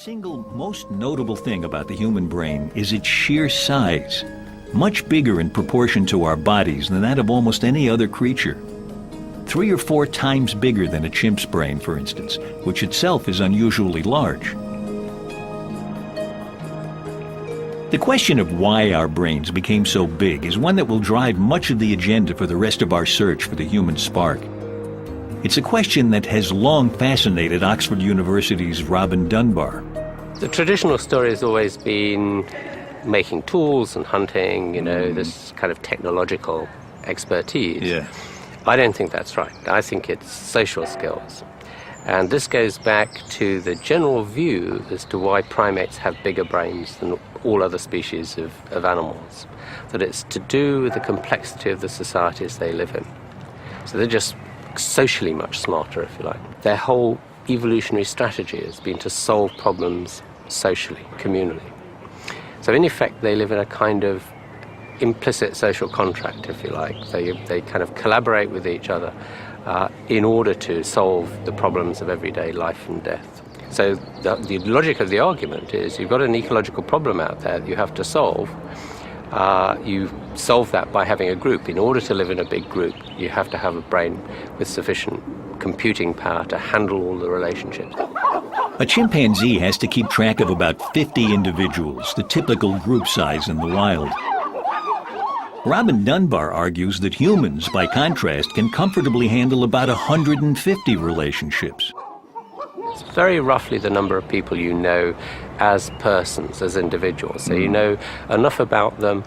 single most notable thing about the human brain is its sheer size, much bigger in proportion to our bodies than that of almost any other creature. 3 or 4 times bigger than a chimp's brain, for instance, which itself is unusually large. The question of why our brains became so big is one that will drive much of the agenda for the rest of our search for the human spark. It's a question that has long fascinated Oxford University's Robin Dunbar. The traditional story has always been making tools and hunting, this kind of technological expertise. Yeah. I don't think that's right. I think it's social skills. And this goes back to the general view as to why primates have bigger brains than all other species of animals. That it's to do with the complexity of the societies they live in. So they're just socially much smarter, if you like. Their whole evolutionary strategy has been to solve problems socially, communally. So in effect, they live in a kind of implicit social contract, if you like. They kind of collaborate with each other in order to solve the problems of everyday life and death. So the logic of the argument is you've got an ecological problem out there that you have to solve. You solve that by having a group. In order to live in a big group, you have to have a brain with sufficient computing power to handle all the relationships. A chimpanzee has to keep track of about 50 individuals, the typical group size in the wild. Robin Dunbar argues that humans, by contrast, can comfortably handle about 150 relationships. It's very roughly the number of people you know as persons, as individuals. So you know enough about them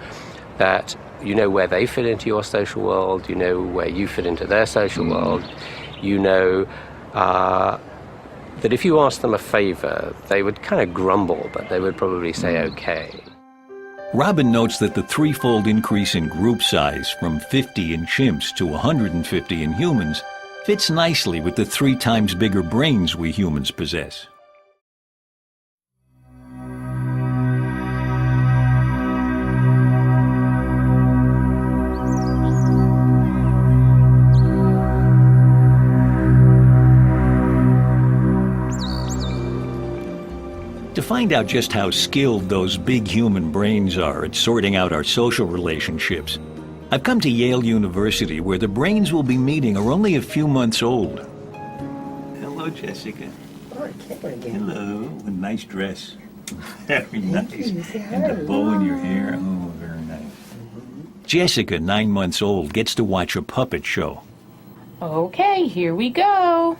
that you know where they fit into your social world, you know where you fit into their social world, you know that if you ask them a favor, they would kind of grumble, but they would probably say okay. Robin notes that the threefold increase in group size from 50 in chimps to 150 in humans fits nicely with the 3 times bigger brains we humans possess. To find out just how skilled those big human brains are at sorting out our social relationships, I've come to Yale University, where the brains we'll be meeting are only a few months old. Hello, Jessica. Oh, Hello. A nice dress. Very nice. And the bow in your hair. Oh, very nice. Jessica, 9 months old, gets to watch a puppet show. Okay, here we go.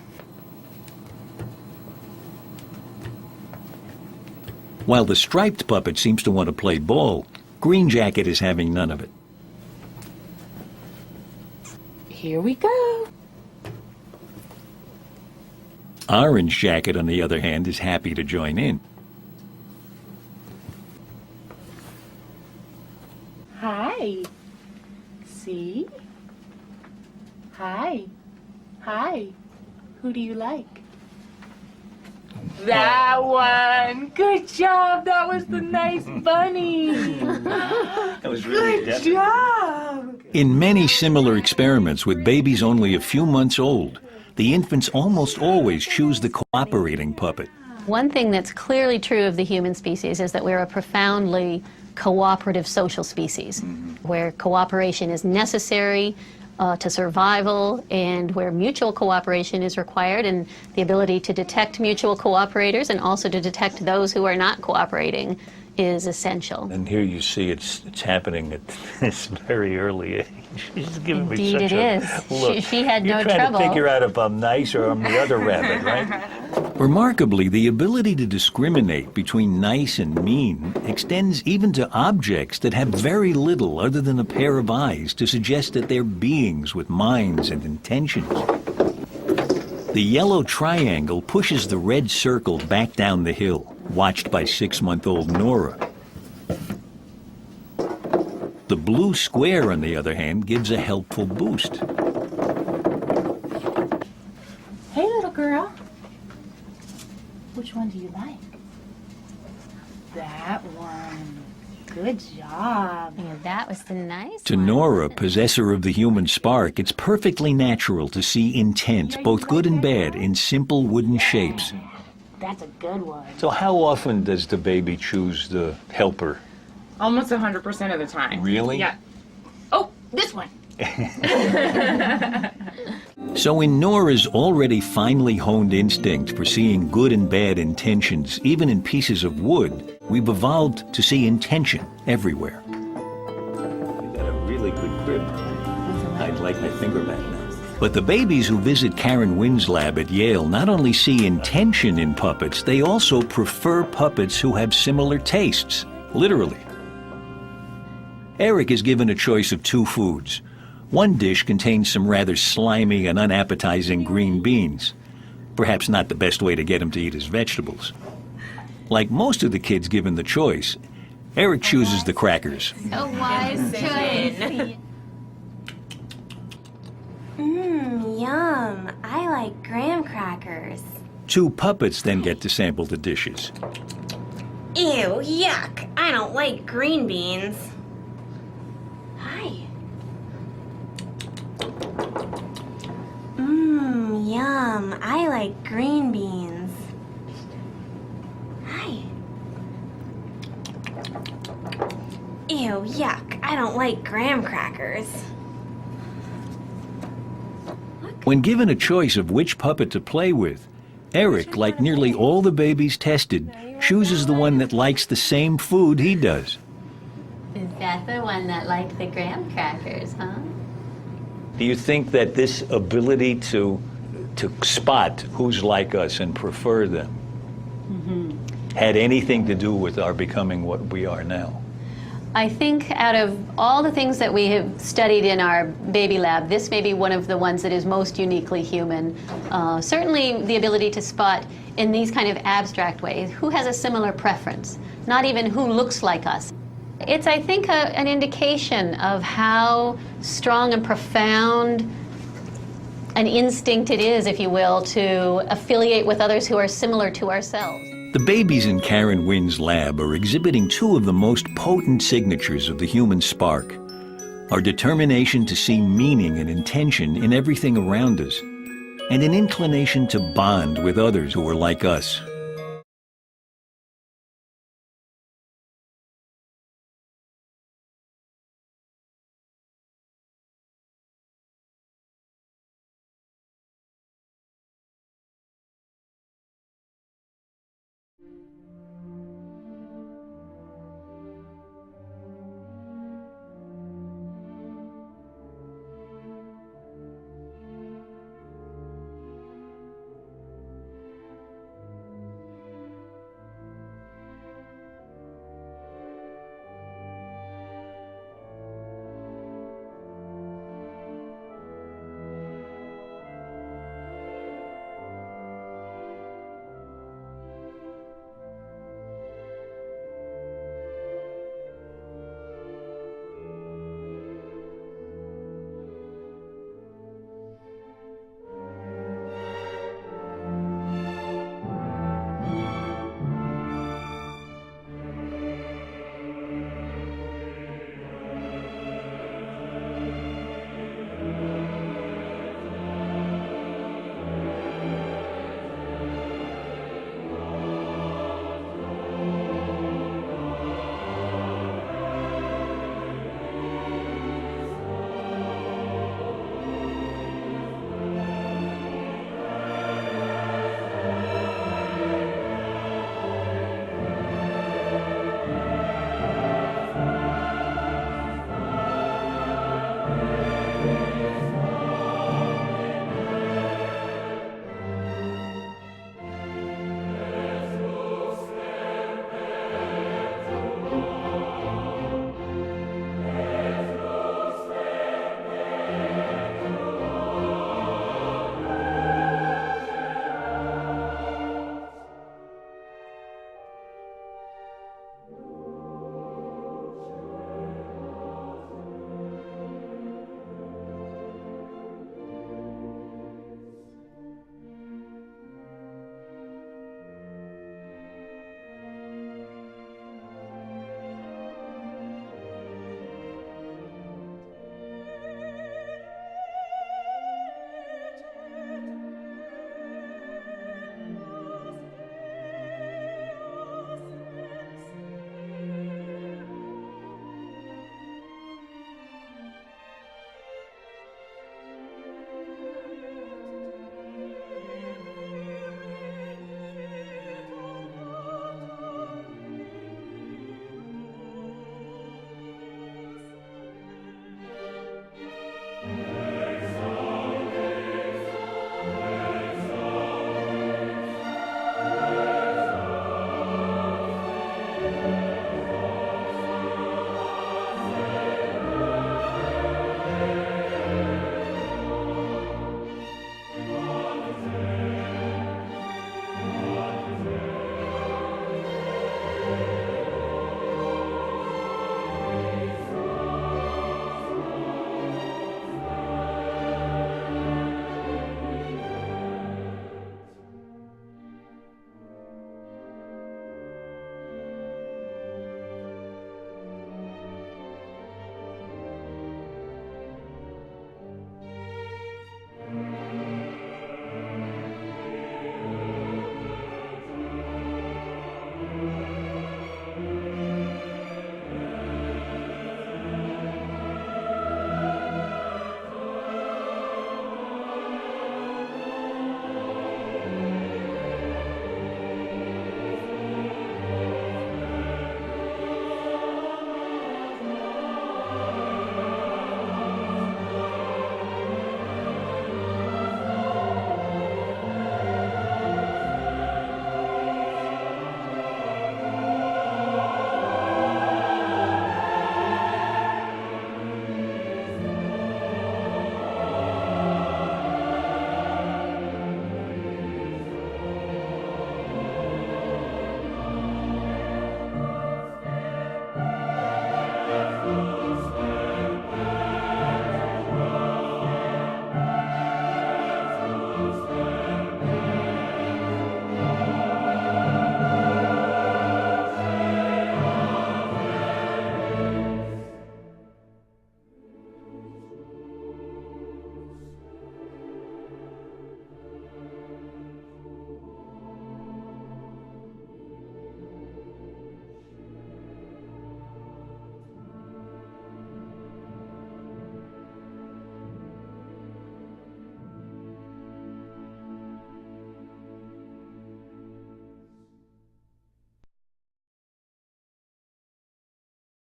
While the striped puppet seems to want to play ball, Green Jacket is having none of it. Here we go. Orange Jacket, on the other hand, is happy to join in. Hi. See? Hi. Hi. Who do you like? That one. Good job. That was the nice bunny. That was really Good job. In many similar experiments with babies only a few months old, the infants almost always choose the cooperating puppet. One thing that's clearly true of the human species is that we're a profoundly cooperative social species, where cooperation is necessary to survival, and where mutual cooperation is required, and the ability to detect mutual cooperators and also to detect those who are not cooperating is essential. And here you see it's happening at this very early age. She's giving me Indeed such it a is. look. She had no You're trying trouble. to figure out if I'm nice or I'm the other rabbit, right? Remarkably, the ability to discriminate between nice and mean extends even to objects that have very little other than a pair of eyes to suggest that they're beings with minds and intentions. The yellow triangle pushes the red circle back down the hill, watched by 6-month-old Nora. The blue square, on the other hand, gives a helpful boost. Hey, little girl. Which one do you like? That one. Good job. Yeah, that was the nice To one. Nora, possessor of the human spark, it's perfectly natural to see intent, both good and bad, in simple wooden shapes. that's a good one. So how often does the baby choose the helper? Almost 100% of the time. Really? Yeah. Oh, this one. So in Nora's already finely honed instinct for seeing good and bad intentions, even in pieces of wood, we've evolved to see intention everywhere. You got a really good grip. I'd like my finger back now. But the babies who visit Karen Wynn's lab at Yale not only see intention in puppets, they also prefer puppets who have similar tastes, literally. Eric is given a choice of 2 foods. One dish contains some rather slimy and unappetizing green beans. Perhaps not the best way to get him to eat his vegetables. Like most of the kids given the choice, Eric chooses the crackers. A wise choice. Yum. I like graham crackers. 2 puppets then get to sample the dishes. Ew, yuck. I don't like green beans. Hi. Yum. I like green beans. Hi. Ew, yuck. I don't like graham crackers. When given a choice of which puppet to play with, Eric, like nearly all the babies tested, chooses the one that likes the same food he does. Is that the one that liked the graham crackers, huh? Do you think that this ability to spot who's like us and prefer them had anything to do with our becoming what we are now? I think out of all the things that we have studied in our baby lab, this may be one of the ones that is most uniquely human. Certainly the ability to spot in these kind of abstract ways who has a similar preference, not even who looks like us. It's, I think, an indication of how strong and profound an instinct it is, if you will, to affiliate with others who are similar to ourselves. The babies in Karen Wynn's lab are exhibiting 2 of the most potent signatures of the human spark. Our determination to see meaning and intention in everything around us, and an inclination to bond with others who are like us.